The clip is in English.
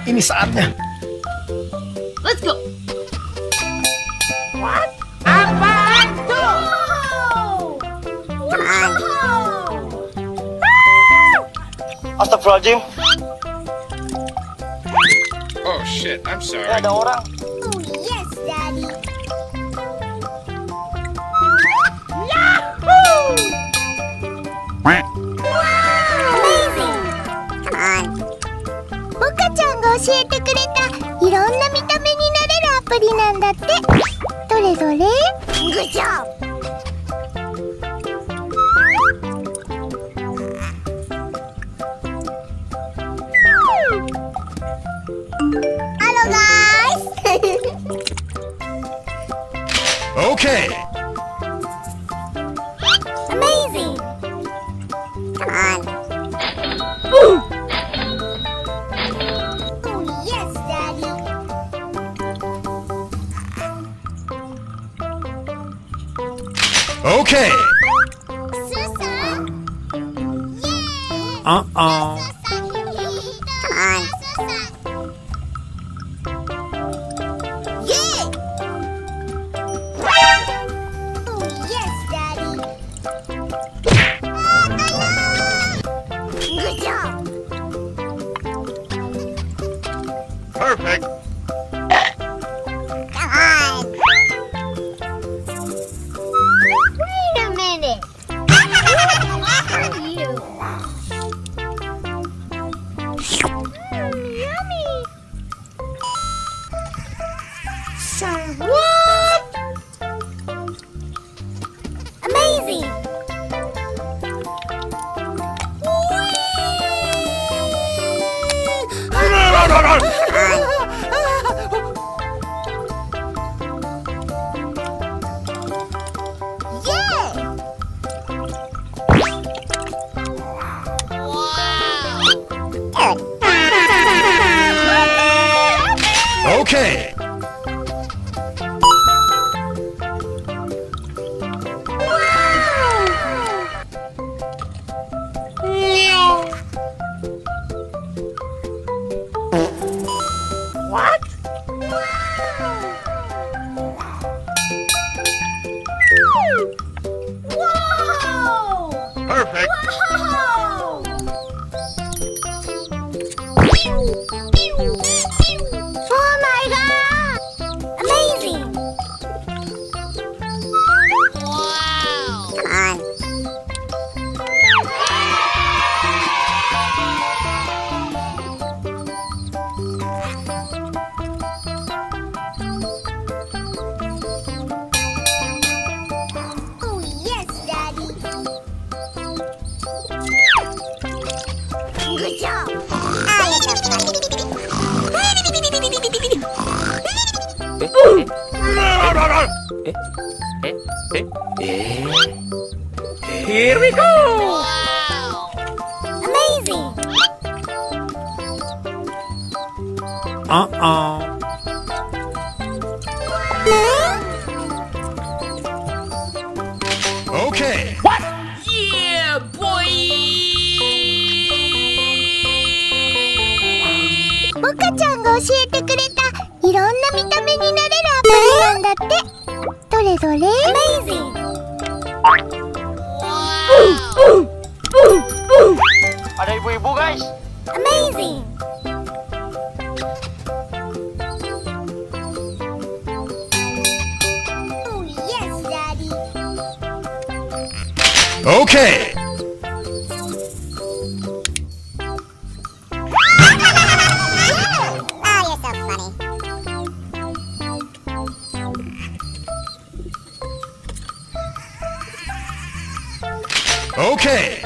Ini saatnya. Let's go. What? Apaan tuh? Come on. Astagfirullahaladzim. Oh shit, I'm sorry. Ada orang. Oh, yes, Daddy. Yahoo! Amazing. Come on. モカちゃんが教えてくれたいろんな見た目になれるアプリなんだって。どれどれ？ Good job. Hello, guys. Okay. Amazing. Come on. Oh, yes, Daddy. Okay. Susan. Yay! Uh-oh. Come on. Yay! Oh, yes, Daddy. Good job. Perfect. Come on. Wait a minute. Who are you? Yummy. Sir, what? Amazing. Yeah! Wow! Okay. What? Wow! Perfect. Wow! Oh my god! Amazing! Wow! Come on. Oh yes, Daddy! Good job! Ah, you're so funny. Here we go! Wow! Amazing! Uh-oh. Okay. What? Yeah, boy! モカちゃんが教えてくれたいろんな見た目になれるアプリなんだって。どれどれ？ Amazing! Ada ibu-ibu, guys. Amazing! Oh yes, Daddy! Okay. Ah, you're so funny. Okay.